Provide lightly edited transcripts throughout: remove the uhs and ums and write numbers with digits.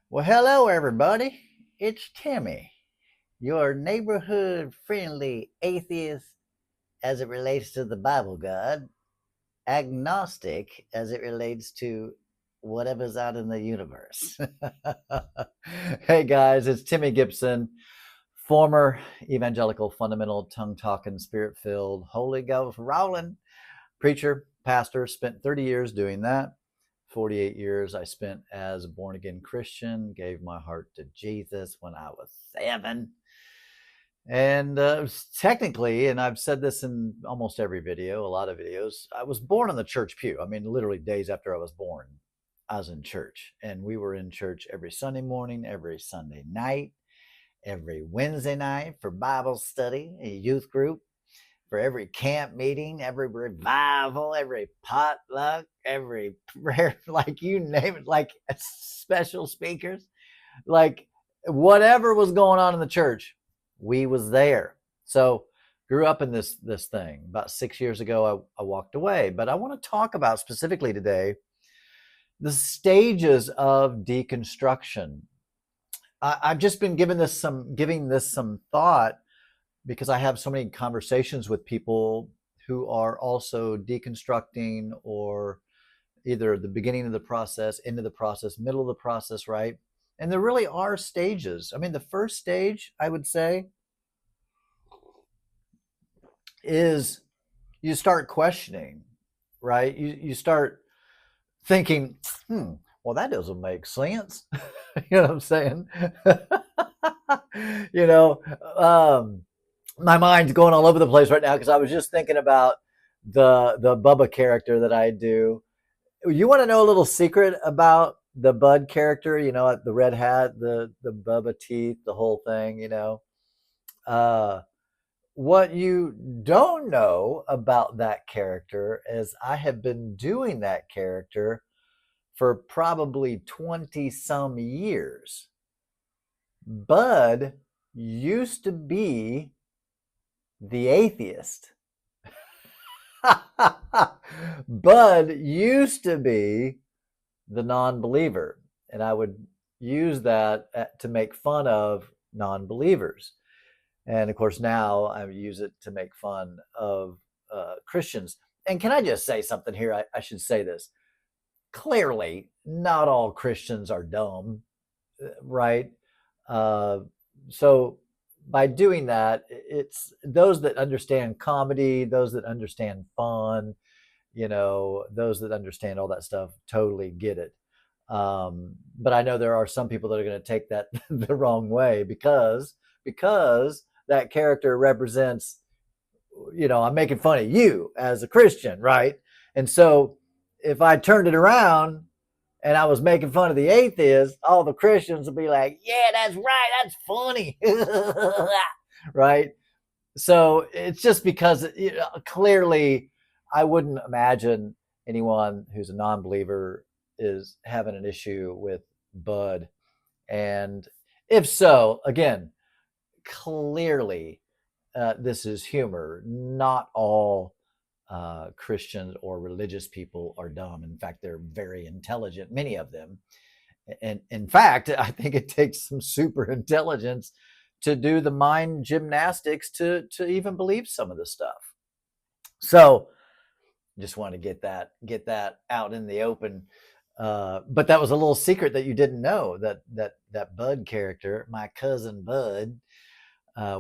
Well, hello, everybody. It's Timmy, your neighborhood friendly atheist as it relates to the Bible God, agnostic as it relates to whatever's out in the universe. Hey, guys, it's Timmy Gibson, former evangelical, fundamental, tongue talking, spirit filled, Holy Ghost rolling preacher, pastor, spent 30 years doing that. 48 years I spent as a born again Christian, gave my heart to Jesus when I was 7. And technically, and I've said this in almost every video, a lot of videos, I was born in the church pew. I mean, literally days after I was born, I was in church. And we were in church every Sunday morning, every Sunday night, every Wednesday night for Bible study, a youth group, for every camp meeting, every revival, every potluck, every prayer, like you name it, like special speakers, like whatever was going on in the church, we was there. So grew up in this thing. About 6 years ago, I walked away. But I want to talk about specifically today the stages of deconstruction. I've just been giving this some thought because I have so many conversations with people who are also deconstructing or either the beginning of the process, end of the process, middle of the process, right? And there really are stages. I mean, the first stage, I would say, is you start questioning, right? You start thinking, well, that doesn't make sense. You know what I'm saying? you know, my mind's going all over the place right now because I was just thinking about the Bubba character that I do. You want to know a little secret about the Bud character? You know, the red hat, the Bubba teeth, the whole thing. Uh, what you don't know about that character is I have been doing that character for probably 20 some years. Bud used to be the atheist. Bud used to be the non believer. And I would use that to make fun of non believers. And of course, now I use it to make fun of Christians. And can I just say something here? I should say this. Clearly, not all Christians are dumb, right? Uh, so by doing that, it's those that understand comedy, those that understand fun, those that understand all that stuff totally get it. But I know there are some people that are going to take that the wrong way because that character represents, I'm making fun of you as a Christian, right? And so if I turned it around and I was making fun of the atheists, all the Christians would be like, yeah, that's right, that's funny. Right? So it's just because clearly I wouldn't imagine anyone who's a non-believer is having an issue with Bud. And if so, again, clearly this is humor. Not all Christians or religious people are dumb. In fact, they're very intelligent, many of them. And in fact, I think it takes some super intelligence to do the mind gymnastics to even believe some of this stuff. So just want to get that out in the open. But that was a little secret that you didn't know, that Bud character, my cousin Bud,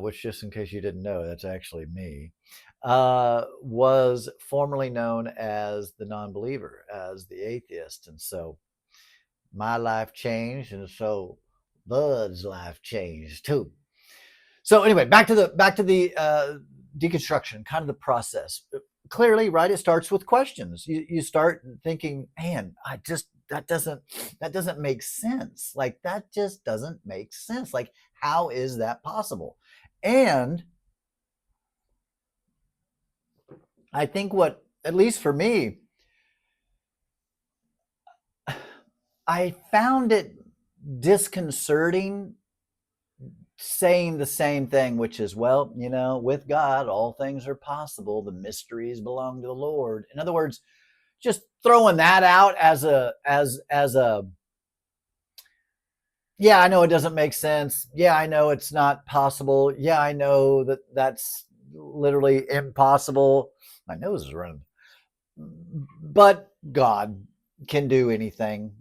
which just in case you didn't know, that's actually me, was formerly known as the non-believer, as the atheist. And so my life changed, and so Bud's life changed too. So anyway, back to the deconstruction, kind of the process. Clearly, right? It starts with questions. You start thinking, man, that doesn't make sense. Like that just doesn't make sense. Like how is that possible? And I think what, at least for me, I found it disconcerting saying the same thing, which is, well, with God, all things are possible. The mysteries belong to the Lord. In other words, just throwing that out as a Yeah, I know it doesn't make sense. Yeah, I know it's not possible. Yeah, I know that that's literally impossible. My nose is running. But God can do anything,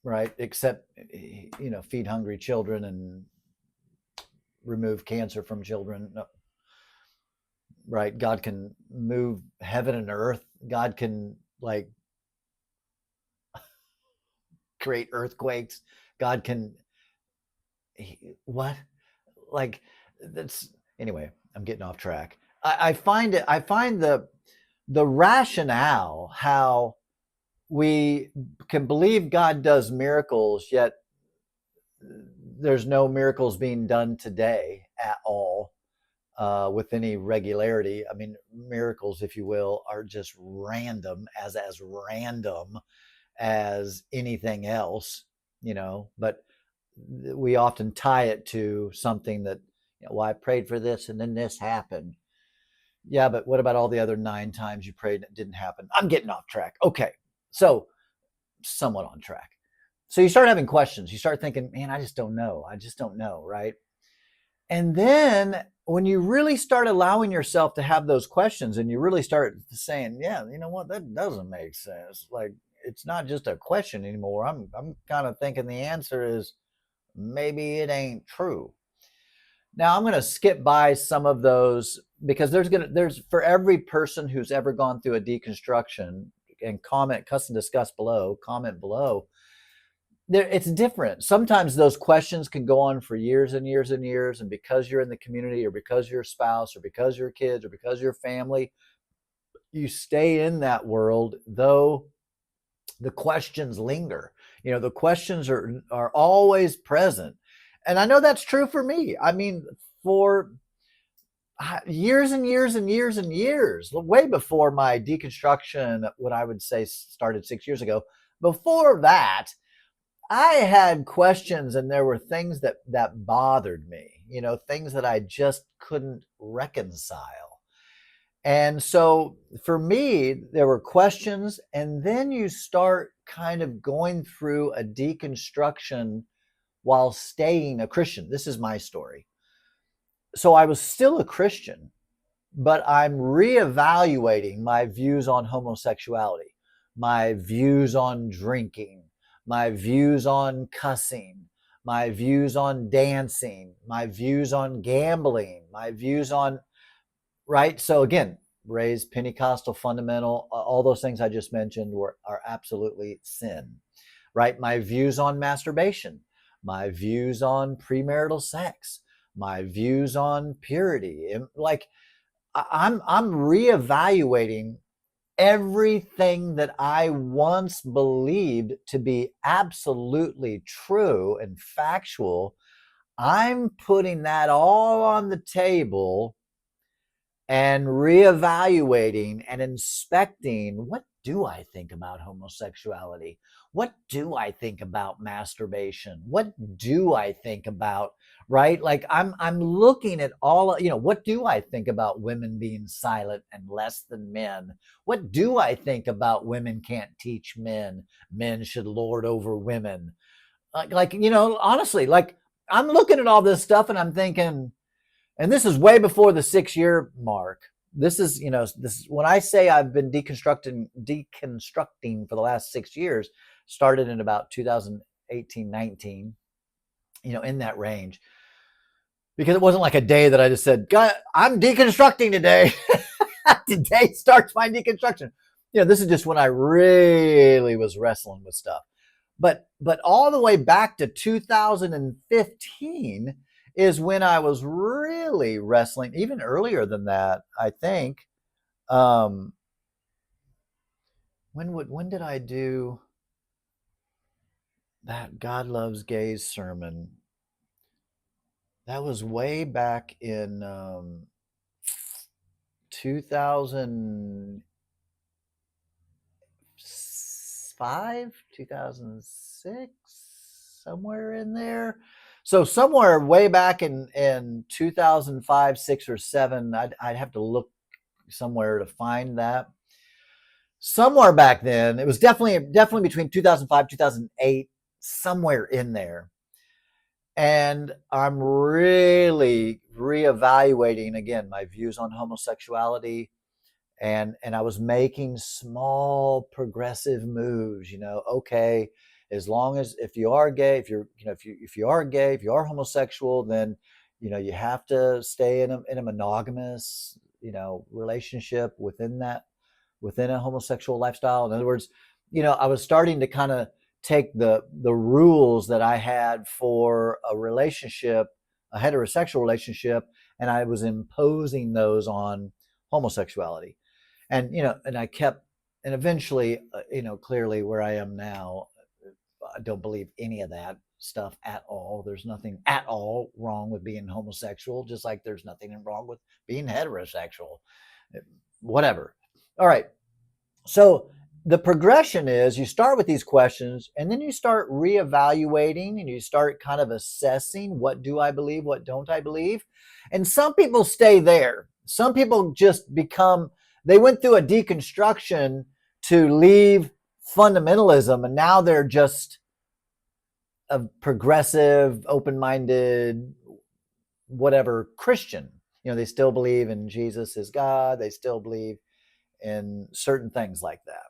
right? Except, feed hungry children and remove cancer from children. No, right? God can move heaven and earth. God can like create earthquakes. God can what? Like that's anyway. I'm getting off track. I find it. I find the rationale how we can believe God does miracles, yet there's no miracles being done today at all with any regularity. I mean, miracles, if you will, are just random, as random as anything else, But we often tie it to something that, well, I prayed for this and then this happened. Yeah, but what about all the other 9 times you prayed and it didn't happen? I'm getting off track. Okay, so somewhat on track. So you start having questions. You start thinking, man, I just don't know. I just don't know, right? And then when you really start allowing yourself to have those questions and you really start saying, yeah, you know what, that doesn't make sense. Like it's not just a question anymore. I'm kind of thinking the answer is maybe it ain't true. Now I'm going to skip by some of those because there's for every person who's ever gone through a deconstruction and custom discuss below, comment below, it's different. Sometimes those questions can go on for years and years and years. And because you're in the community or because you're a spouse or because you're kids or because you're family, you stay in that world, though the questions linger. The questions are always present. And I know that's true for me. I mean, for years and years and years and years, way before my deconstruction, what I would say started 6 years ago, before that, I had questions and there were things that bothered me, things that I just couldn't reconcile. And so for me, there were questions, and then you start kind of going through a deconstruction while staying a Christian. This is my story. So I was still a Christian, but I'm reevaluating my views on homosexuality, my views on drinking, my views on cussing, my views on dancing, my views on gambling, my views on, right? So again, raised Pentecostal fundamental, all those things I just mentioned are absolutely sin, right? My views on masturbation, my views on premarital sex, my views on purity, like I'm reevaluating everything that I once believed to be absolutely true and factual. I'm putting that all on the table and reevaluating and inspecting, what do I think about homosexuality? What do I think about masturbation? What do I think about, right? Like I'm looking at all, what do I think about women being silent and less than men? What do I think about women can't teach men? Men should lord over women. Honestly, like I'm looking at all this stuff and I'm thinking, and this is way before the 6 year mark. This is, this is when I say I've been deconstructing for the last 6 years, started in about 2018, 19, in that range. Because it wasn't like a day that I just said, God, I'm deconstructing today. Today starts my deconstruction. This is just when I really was wrestling with stuff. But all the way back to 2015 is when I was really wrestling. Even earlier than that, I think. When did I do that God Loves Gays sermon? That was way back in 2005, 2006, somewhere in there. So somewhere way back in 2005, 6 or 7, I'd have to look somewhere to find that. Somewhere back then, it was definitely between 2005, 2008, somewhere in there. And I'm really reevaluating again my views on homosexuality, and I was making small progressive moves, okay, as long as if you are gay, if you are gay, if you are homosexual, then you have to stay in a monogamous, relationship within a homosexual lifestyle. In other words, I was starting to kind of take the rules that I had for a relationship, a heterosexual relationship, and I was imposing those on homosexuality. And I kept, and eventually, clearly where I am now, I don't believe any of that stuff at all. There's nothing at all wrong with being homosexual, just like there's nothing wrong with being heterosexual. Whatever. All right. So the progression is you start with these questions and then you start reevaluating and you start kind of assessing, what do I believe? What don't I believe? And some people stay there. Some people just they went through a deconstruction to leave fundamentalism, and now they're just a progressive, open-minded, whatever Christian. They still believe in Jesus as God. They still believe in certain things like that.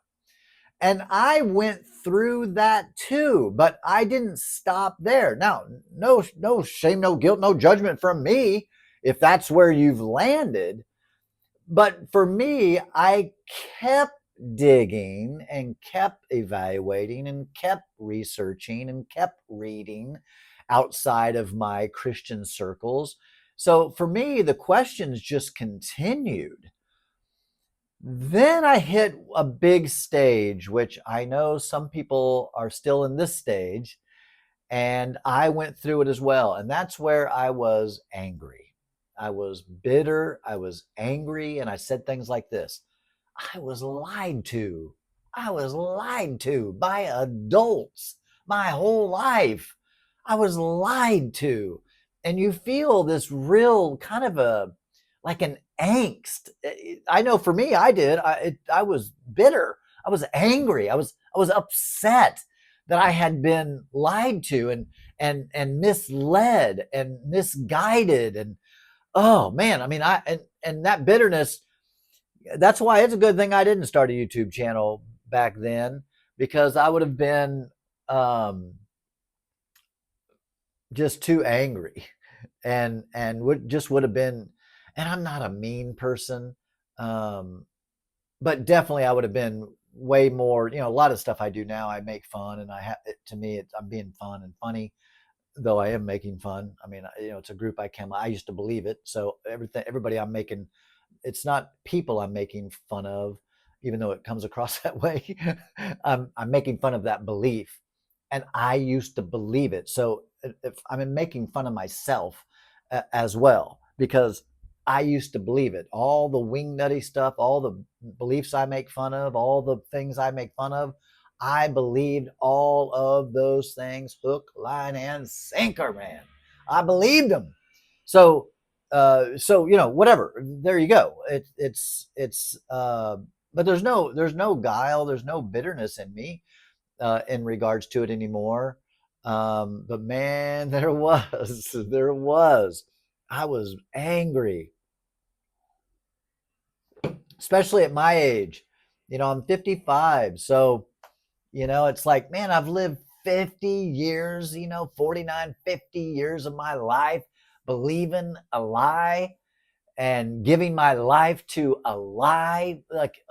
And I went through that too, but I didn't stop there. Now, no shame, no guilt, no judgment from me if that's where you've landed. But for me, I kept digging and kept evaluating and kept researching and kept reading outside of my Christian circles. So for me, the questions just continued. Then I hit a big stage, which I know some people are still in this stage, and I went through it as well. And that's where I was angry. I was bitter. I was angry. And I said things like this: I was lied to. I was lied to by adults my whole life. I was lied to. And you feel this real kind of like an angst. I know for me, I did. I was bitter. I was angry. I was upset that I had been lied to and misled and misguided. And oh man, I mean, and that bitterness, that's why it's a good thing I didn't start a YouTube channel back then, because I would have been just too angry and would have been, and I'm not a mean person, but definitely I would have been way more, a lot of stuff I do now, I make fun, and to me, I'm being fun and funny, though I am making fun. I mean, it's a group I used to believe it. So everybody I'm making, it's not people I'm making fun of, even though it comes across that way. I'm making fun of that belief, and I used to believe it. So if I'm making fun of myself as well, because I used to believe it. All the wing nutty stuff, all the beliefs I make fun of, all the things I make fun of, I believed all of those things, hook, line, and sinker, man. I believed them. So, whatever. There you go. But there's no guile, there's no bitterness in me in regards to it anymore. But man, there was. I was angry, especially at my age. I'm 55, so it's like, man, I've lived 50 years, 49, 50 years of my life believing a lie and giving my life to a lie. Like,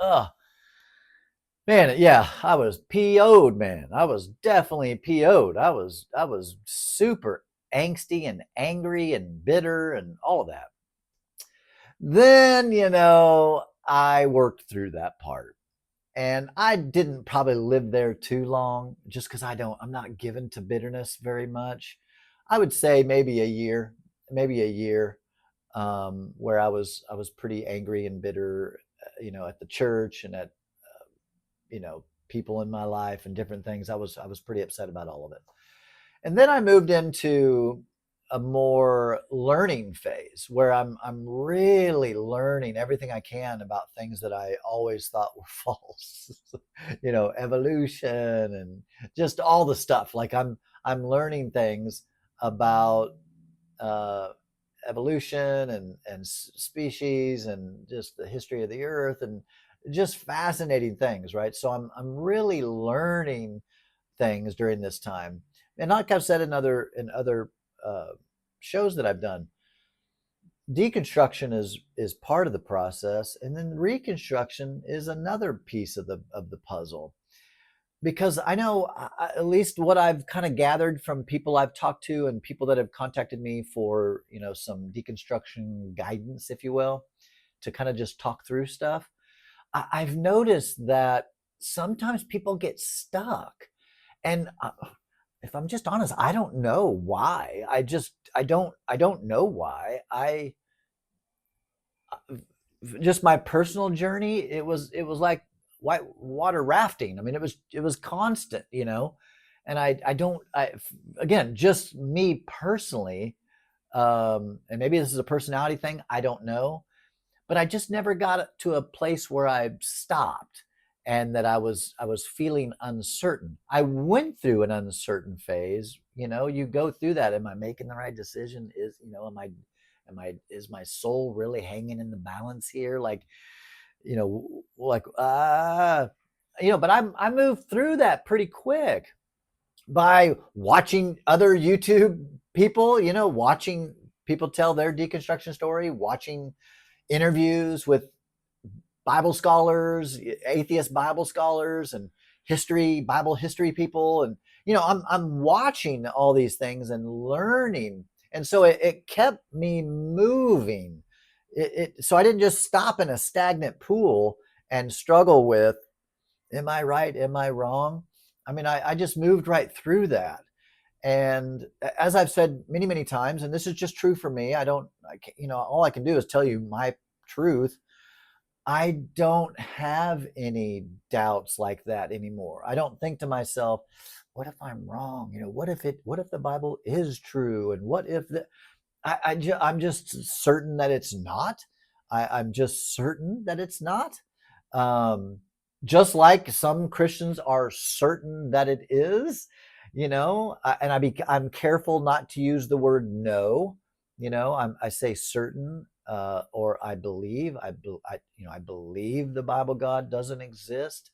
man, yeah, I was PO'd, man. I was definitely PO'd. I was super angsty and angry and bitter and all of that. Then, I worked through that part. And I didn't probably live there too long, just because I'm not given to bitterness very much. I would say maybe a year, where I was pretty angry and bitter, at the church and at, people in my life and different things. I was pretty upset about all of it. And then I moved into a more learning phase where I'm really learning everything I can about things that I always thought were false. Evolution and just all the stuff. Like I'm learning things about uh, evolution and species and just the history of the earth and just fascinating things, right? So I'm really learning things during this time. And like I've said in other uh, shows that I've done, deconstruction is part of the process, and then reconstruction is another piece of the puzzle. Because I know, at least what I've kind of gathered from people I've talked to and people that have contacted me for, some deconstruction guidance, if you will, to kind of just talk through stuff. I've noticed that sometimes people get stuck, and if I'm just honest, I don't know why. I don't know why. I Just my personal journey, it was like white water rafting. I mean, it was constant, and I don't I again, just me personally, and maybe this is a personality thing, I don't know, but I just never got to a place where I stopped and that I was feeling uncertain. I went through an uncertain phase. You go through that. Am I making the right decision? Am I is my soul really hanging in the balance here? Like but I moved through that pretty quick by watching other YouTube people, watching people tell their deconstruction story, watching interviews with Bible scholars, atheist Bible scholars, and Bible history people, and I'm watching all these things and learning, and so it kept me moving. So I didn't just stop in a stagnant pool and struggle with, am I right? Am I wrong? I mean, I just moved right through that. And as I've said many, many times, and this is just true for me, all I can do is tell you my truth. I don't have any doubts like that anymore. I don't think to myself, what if I'm wrong? What if the Bible is true? And what if I'm just certain that it's not. I'm just certain that it's not. Um, just like some Christians are certain that it is, and I'm careful not to use the word no. I say certain, or I believe. I believe the Bible God doesn't exist.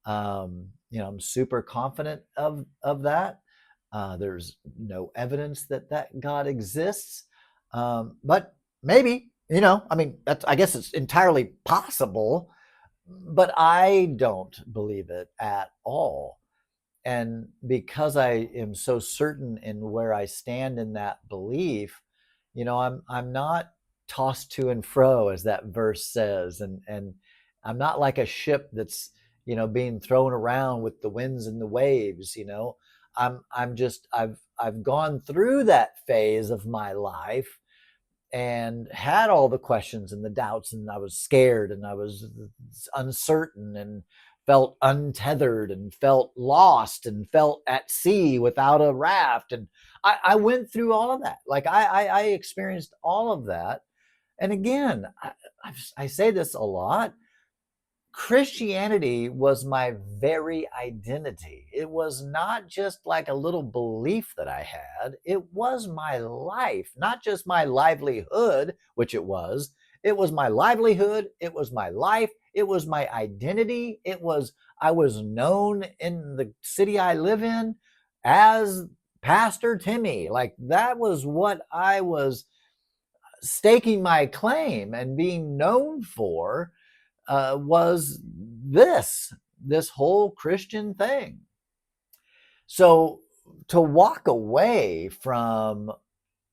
I'm super confident of that. There's no evidence that God exists, but maybe, I mean, I guess it's entirely possible, but I don't believe it at all. And because I am so certain in where I stand in that belief, I'm not tossed to and fro, as that verse says, and I'm not like a ship that's being thrown around with the winds and the waves. I've gone through that phase of my life and had all the questions and the doubts, and I was scared and I was uncertain and felt untethered and felt lost and felt at sea without a raft. And I went through all of that. Like I experienced all of that. And again, I say this a lot. Christianity was my very identity. It was not just like a little belief that I had. It was my life, not just my livelihood, which it was. It was my livelihood. It was my life. It was my identity. I was known in the city I live in as Pastor Timmy. Like that was what I was staking my claim and being known for, was this whole Christian thing. So to walk away from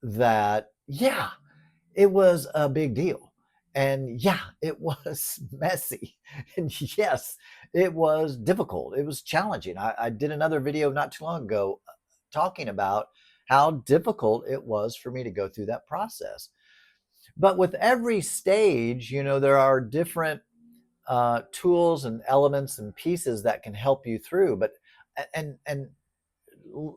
that, yeah, it was a big deal. And yeah, it was messy. And yes, it was difficult. It was challenging. I did another video not too long ago talking about how difficult it was for me to go through that process. But with every stage, there are different tools and elements and pieces that can help you through. But and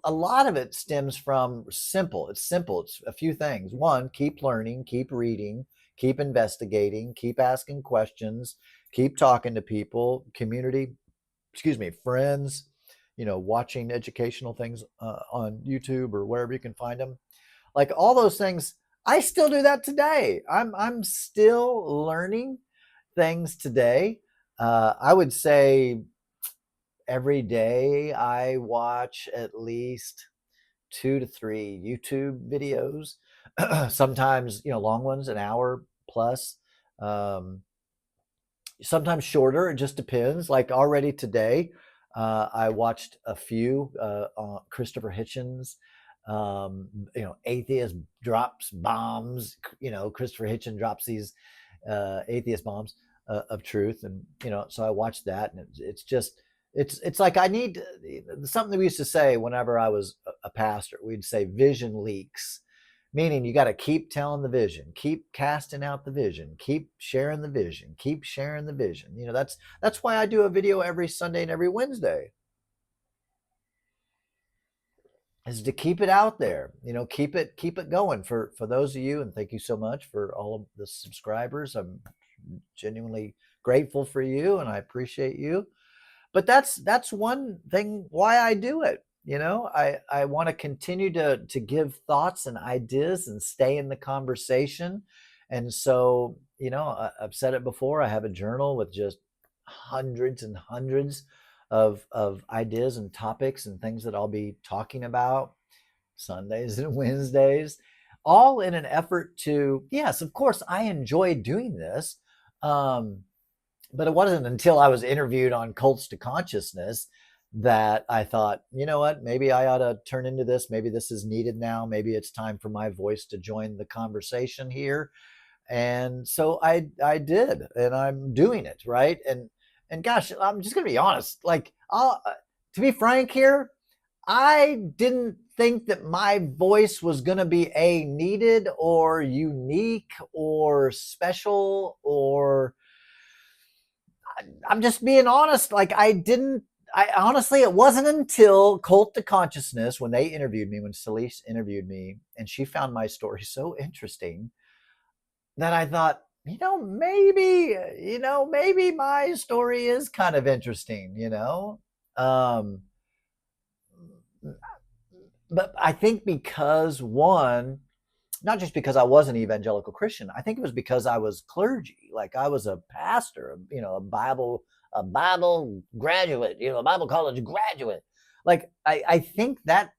a lot of it stems from simple. It's simple. It's a few things. One, keep learning, keep reading, keep investigating, keep asking questions, keep talking to people, community, friends, watching educational things on YouTube or wherever you can find them. Like all those things, I still do that today. I'm still learning things today. I would say every day I watch at least 2 to 3 YouTube videos. Sometimes long ones, an hour plus. Um, Sometimes shorter. It just depends. Like already today, I watched a few on Christopher Hitchens. Atheist drops bombs. Christopher Hitchens drops these atheist bombs of truth, and so I watched that, and it's just it's like I need something that we used to say whenever I was a pastor. We'd say vision leaks, meaning you got to keep telling the vision, keep casting out the vision, keep sharing the vision, keep sharing the vision. That's why I do a video every Sunday and every Wednesday, is to keep it out there. Keep it going for those of you, and thank you so much for all of the subscribers. I'm genuinely grateful for you, and I appreciate you. But that's one thing why I do it. I want to continue to give thoughts and ideas and stay in the conversation. And so, I've said it before, I have a journal with just hundreds and hundreds of ideas and topics and things that I'll be talking about Sundays and Wednesdays, all in an effort to, yes, of course, I enjoy doing this. But it wasn't until I was interviewed on Cults to Consciousness that I thought, you know what, maybe I ought to turn into this. Maybe this is needed now. Maybe it's time for my voice to join the conversation here. And so I did, and I'm doing it, right? And gosh, I'm just gonna be honest. Like, to be frank here, I didn't think that my voice was gonna be needed or unique or special, or I'm just being honest. Like I honestly, it wasn't until Cult to Consciousness, when Celeste interviewed me, and she found my story so interesting, that I thought, maybe my story is kind of interesting. Um, but I think because one, not just because I was an evangelical Christian, I think it was because I was clergy. Like I was a pastor, a Bible graduate, a Bible college graduate. Like I think that,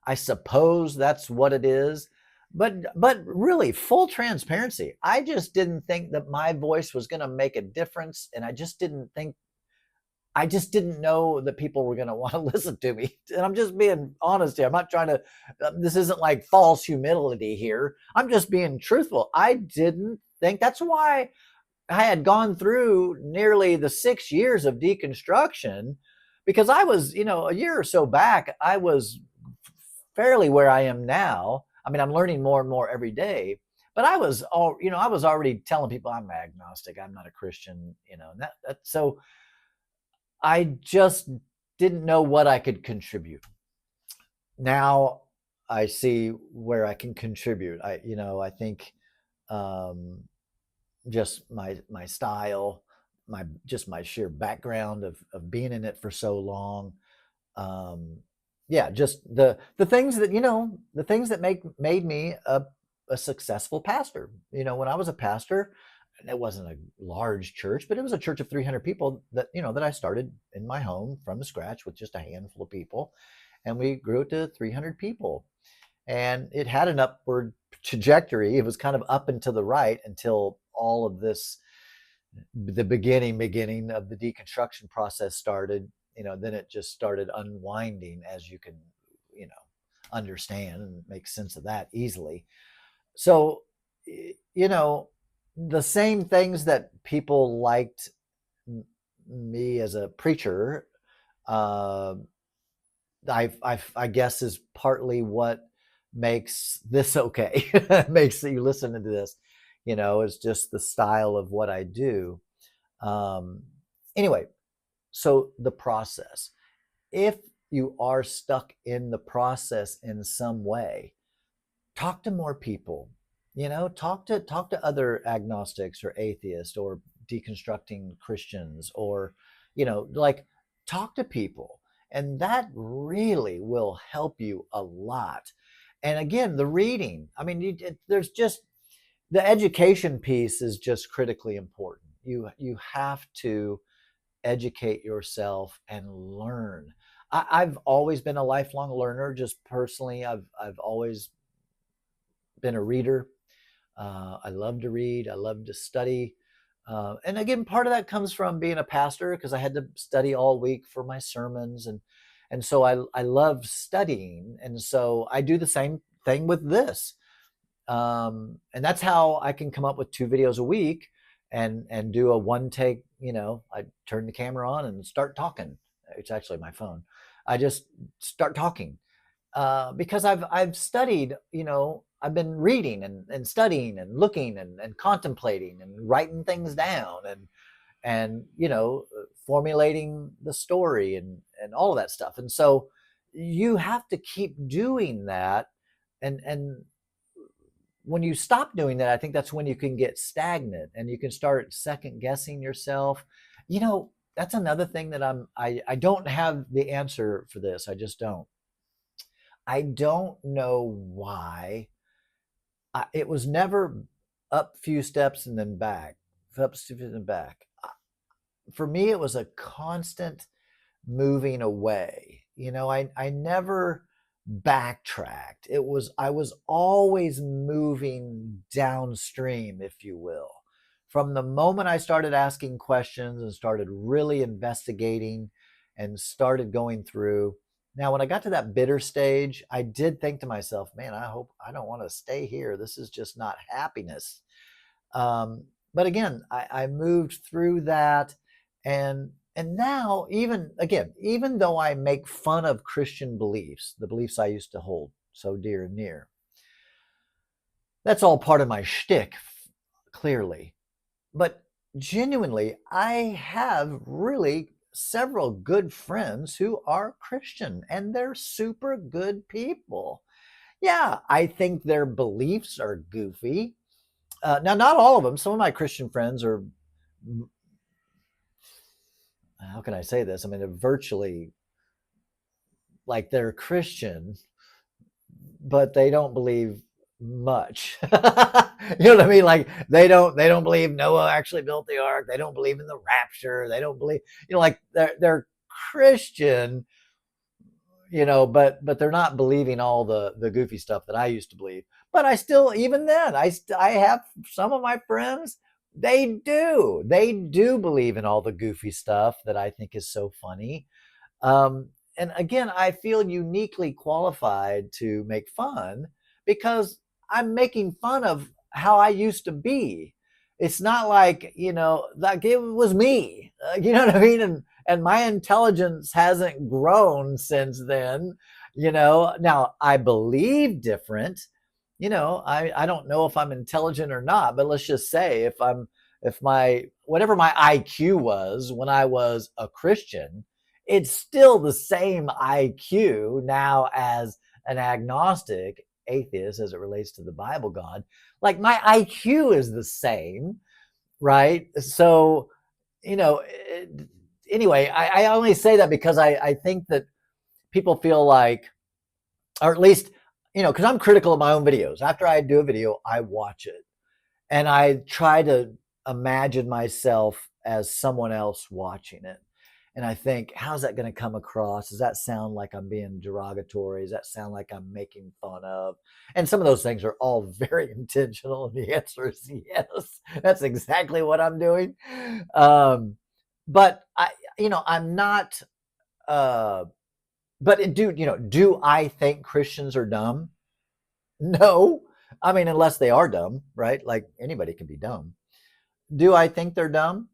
I suppose that's what it is. But really, full transparency, I just didn't think that my voice was going to make a difference, and I just didn't know that people were going to want to listen to me. And I'm just being honest here. I'm not trying to, this isn't like false humility here. I'm just being truthful. I didn't think, that's why I had gone through nearly the 6 years of deconstruction, because I was, a year or so back, I was fairly where I am now. I mean, I'm learning more and more every day. But I was already telling people I'm agnostic. I'm not a Christian. So I just didn't know what I could contribute. Now I see where I can contribute. I think just my style, my sheer background of being in it for so long. Just the things that made me a successful pastor. When I was a pastor, it wasn't a large church, but it was a church of 300 people that I started in my home from scratch with just a handful of people, and we grew it to 300 people, and it had an upward trajectory. It was kind of up and to the right until all of this, the beginning of the deconstruction process started. Then it just started unwinding, as you can understand and make sense of that easily. So the same things that people liked me as a preacher, I guess is partly what makes this okay. Makes you listen to this, is just the style of what I do. Anyway, so the process. If you are stuck in the process in some way, talk to more people. Talk to other agnostics or atheists or deconstructing Christians, or like talk to people And that really will help you a lot. And again, the reading, I mean, there's just the education piece is just critically important. You have to educate yourself and learn. I've always been a lifelong learner. Just personally, I've always been a reader. I love to read. I love to study. And again, part of that comes from being a pastor because I had to study all week for my sermons, and so I love studying, and so I do the same thing with this. And that's how I can come up with 2 videos a week and do a one take. I turn the camera on and start talking. It's actually my phone. I just start talking because I've studied. I've been reading and studying and looking and contemplating and writing things down and formulating the story and all of that stuff. And so you have to keep doing that. And when you stop doing that, I think that's when you can get stagnant and you can start second guessing yourself. That's another thing that I don't have the answer for this. I just don't. I don't know why. It was never up few steps and then back, up steps and back. For me, it was a constant moving away. I never backtracked. I was always moving downstream, if you will. From the moment I started asking questions and started really investigating and started going through. Now, when I got to that bitter stage, I did think to myself, man, I don't want to stay here. This is just not happiness. But again, I moved through that, and now, even though I make fun of Christian beliefs, the beliefs I used to hold so dear and near, that's all part of my shtick, clearly. But genuinely, I have really several good friends who are Christian, and they're super good people. Yeah, I think their beliefs are goofy. Now, not all of them. Some of my Christian friends are, how can I say this? I mean, they're virtually like they're Christian, but they don't believe much. You know what I mean? Like they don't believe Noah actually built the ark. They don't believe in the rapture. They don't believe, like they're Christian, but they're not believing all the goofy stuff that I used to believe. But I still, even then, I have some of my friends, they do believe in all the goofy stuff that I think is so funny. And again, I feel uniquely qualified to make fun because I'm making fun of how I used to be. It's not like, like it was me. You know what I mean? And my intelligence hasn't grown since then. Now I believe different. I don't know if I'm intelligent or not, but let's just say if my whatever my IQ was when I was a Christian, it's still the same IQ now as an agnostic atheist as it relates to the Bible God. Like my IQ is the same, right? So, you know, anyway, I only say that because I think that people feel like, or at least, because I'm critical of my own videos. After I do a video, I watch it and I try to imagine myself as someone else watching it. And I think, how's that going to come across? Does that sound like I'm being derogatory? Does that sound like I'm making fun of? And some of those things are all very intentional. And the answer is yes. That's exactly what I'm doing. But I'm not. But do I think Christians are dumb? No. I mean, unless they are dumb, right? Like anybody can be dumb. Do I think they're dumb?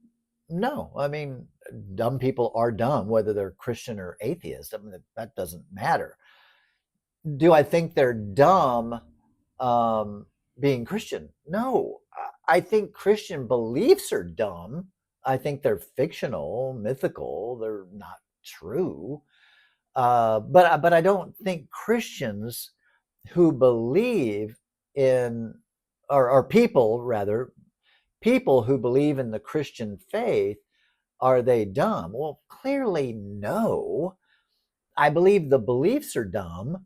No. I mean, dumb people are dumb, whether they're Christian or atheist. I mean, that doesn't matter. Do I think they're dumb being Christian? No. I think Christian beliefs are dumb. I think they're fictional, mythical. They're not true. But I don't think Christians who believe in, or people rather, people who believe in the Christian faith, are they dumb? Well, clearly no. I believe the beliefs are dumb.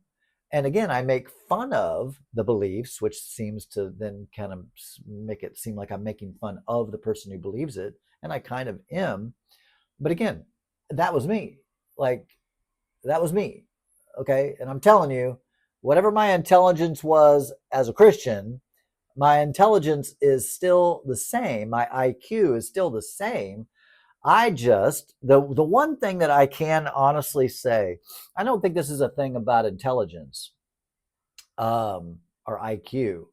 And again, I make fun of the beliefs, which seems to then kind of make it seem like I'm making fun of the person who believes it. And I kind of am. But again, that was me. Like, that was me. Okay. And I'm telling you, whatever my intelligence was as a Christian, my intelligence is still the same. My IQ is still the same. I just, the one thing that I can honestly say, I don't think this is a thing about intelligence or IQ.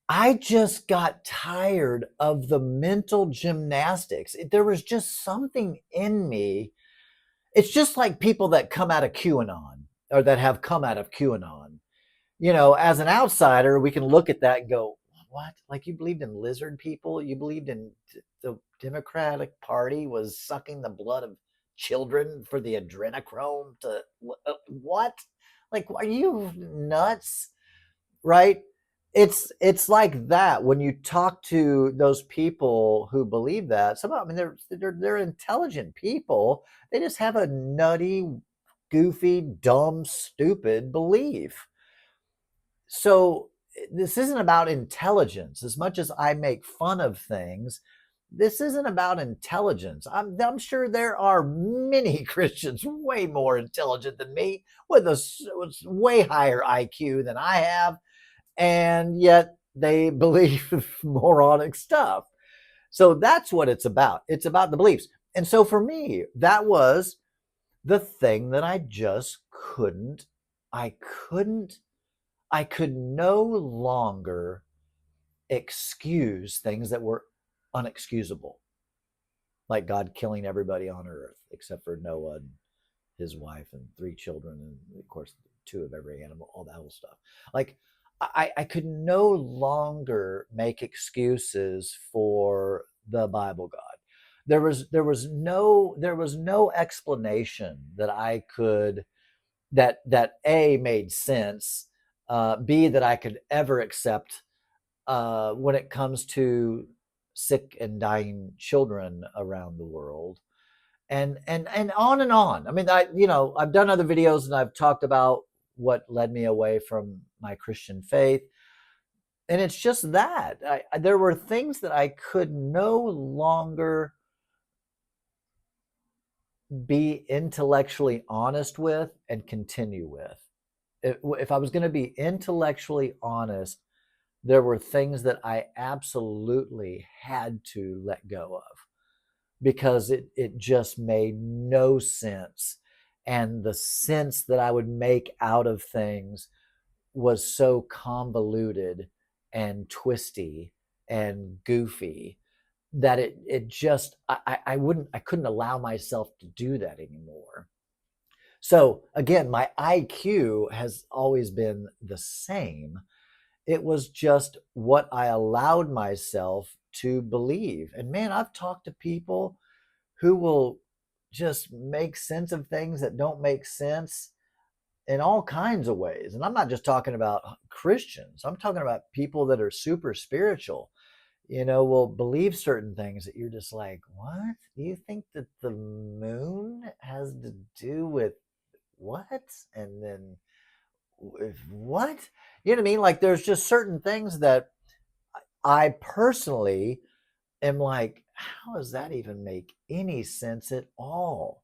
I just got tired of the mental gymnastics. There was just something in me. It's just like people that come out of QAnon or that have come out of QAnon. You know, as an outsider, we can look at that and go, what? Like, you believed in lizard people? You believed in the Democratic Party was sucking the blood of children for the adrenochrome to what? Like, are you nuts? Right? It's like that when you talk to those people who believe that. Some of them, I mean, they're intelligent people. They just have a nutty, goofy, dumb, stupid belief. So this isn't about intelligence as much as I make fun of things. This isn't about intelligence. I'm sure there are many Christians way more intelligent than me with a way higher IQ than I have, and yet they believe moronic stuff. So that's what it's about. It's about the beliefs. And so for me, that was the thing that I just couldn't, I couldn't, I could no longer excuse things that were unexcusable, like God killing everybody on earth except for Noah and his wife and 3 children, and of course 2 of every animal, all that whole stuff. Like, I could no longer make excuses for the Bible God. There was no explanation that I could, that A, made sense, B, that I could ever accept when it comes to sick and dying children around the world, and on and on. I mean, I've done other videos and I've talked about what led me away from my Christian faith, and it's just that there were things that I could no longer be intellectually honest with and continue with. If I was going to be intellectually honest, there were things that I absolutely had to let go of because it just made no sense. And the sense that I would make out of things was so convoluted and twisty and goofy that it just, I couldn't allow myself to do that anymore. So again, my IQ has always been the same. It was just what I allowed myself to believe. And man, I've talked to people who will just make sense of things that don't make sense in all kinds of ways. And I'm not just talking about Christians, I'm talking about people that are super spiritual, will believe certain things that you're just like, what? You think that the moon has to do with what? And then what? You know what I mean? Like, there's just certain things that I personally am like, how does that even make any sense at all?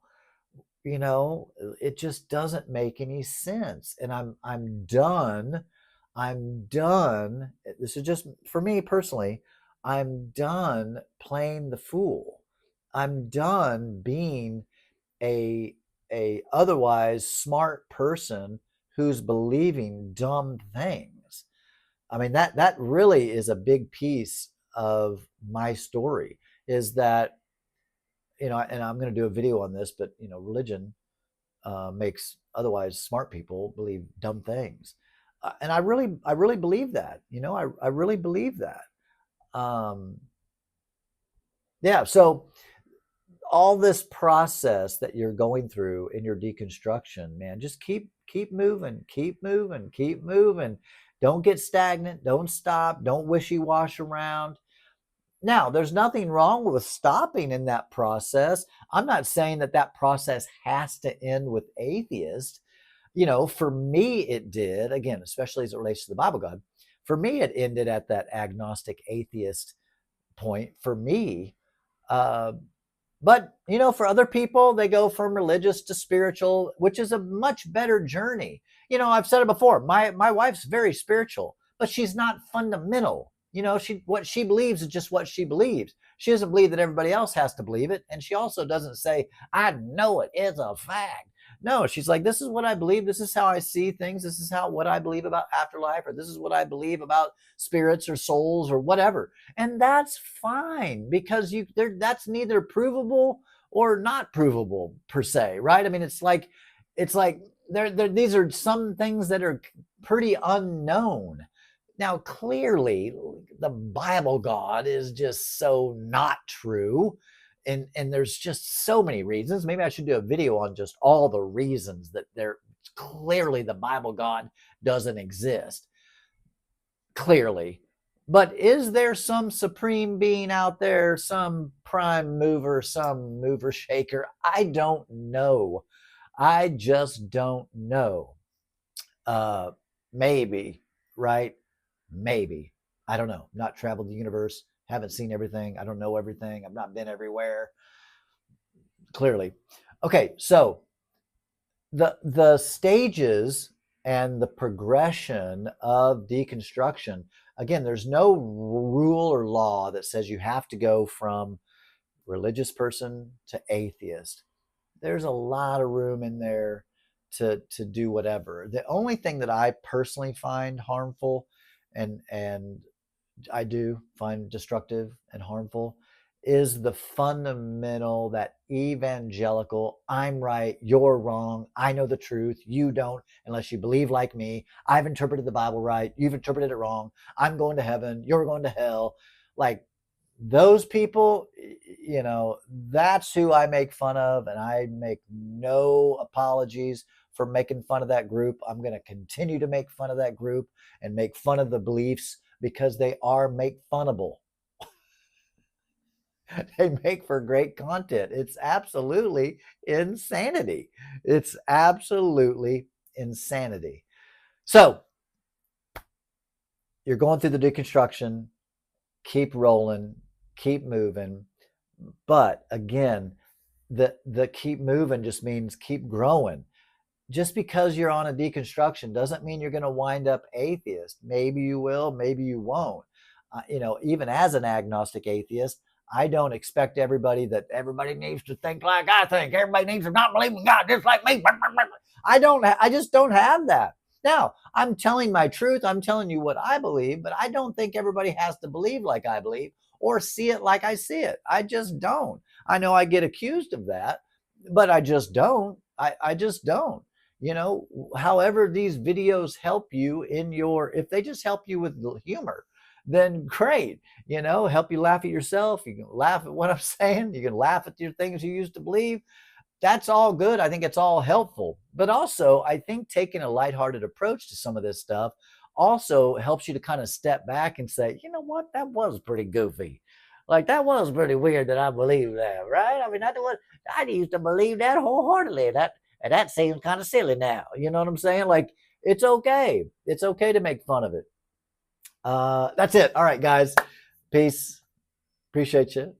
It just doesn't make any sense. And I'm done. I'm done. This is just for me personally. I'm done playing the fool. I'm done being a otherwise smart person who's believing dumb things. I mean, that really is a big piece of my story, is that, and I'm going to do a video on this, but religion makes otherwise smart people believe dumb things, and I really believe that. I really believe that. Yeah. So all this process that you're going through in your deconstruction, man, just keep moving, keep moving, keep moving. Don't get stagnant. Don't stop. Don't wishy-wash around. Now, there's nothing wrong with stopping in that process. I'm not saying that that process has to end with atheists. For me, it did, again, especially as it relates to the Bible God. For me, it ended at that agnostic atheist point for me. Uh, but, for other people, they go from religious to spiritual, which is a much better journey. I've said it before. My wife's very spiritual, but she's not fundamental. What she believes is just what she believes. She doesn't believe that everybody else has to believe it. And she also doesn't say, I know it. It's a fact. No, she's like, this is what I believe. This is how I see things. This is what I believe about afterlife, or this is what I believe about spirits or souls or whatever. And that's fine, because that's neither provable or not provable per se, right? I mean, it's like these are some things that are pretty unknown. Now, clearly, the Bible God is just so not true. And there's just so many reasons. Maybe I should do a video on just all the reasons that clearly the Bible God doesn't exist. Clearly. But is there some supreme being out there, some prime mover, some mover shaker? I don't know. I just don't know. Maybe, right? Maybe. I don't know. Not traveled the universe, haven't seen everything. I don't know everything. I've not been everywhere. Clearly. Okay, so the stages and the progression of deconstruction, again, there's no rule or law that says you have to go from religious person to atheist. There's a lot of room in there to do whatever. The only thing that I personally find harmful and I do find destructive and harmful is the fundamental, that evangelical, I'm right, you're wrong, I know the truth, you don't, unless you believe like me, I've interpreted the Bible right, you've interpreted it wrong, I'm going to heaven, you're going to hell. Like, those people, that's who I make fun of, and I make no apologies for making fun of that group. I'm going to continue to make fun of that group and make fun of the beliefs, because they are make funnable. They make for great content. It's absolutely insanity. It's absolutely insanity. So you're going through the deconstruction, keep rolling, keep moving. But again, the keep moving just means keep growing. Just because you're on a deconstruction doesn't mean you're going to wind up atheist. Maybe you will, maybe you won't. Even as an agnostic atheist, I don't expect everybody needs to think like I think. Everybody needs to not believe in God just like me. I just don't have that. Now, I'm telling my truth. I'm telling you what I believe, but I don't think everybody has to believe like I believe or see it like I see it. I just don't. I know I get accused of that, but I just don't. I just don't. However these videos help you if they just help you with humor, then great. Help you laugh at yourself. You can laugh at what I'm saying. You can laugh at your things you used to believe. That's all good. I think it's all helpful. But also, I think taking a lighthearted approach to some of this stuff also helps you to kind of step back and say, you know what, that was pretty goofy. Like, that was pretty weird that I believe that, right? I mean, I used to believe that wholeheartedly. And that seems kind of silly now. You know what I'm saying? Like, it's okay. It's okay to make fun of it. That's it. All right, guys. Peace. Appreciate you.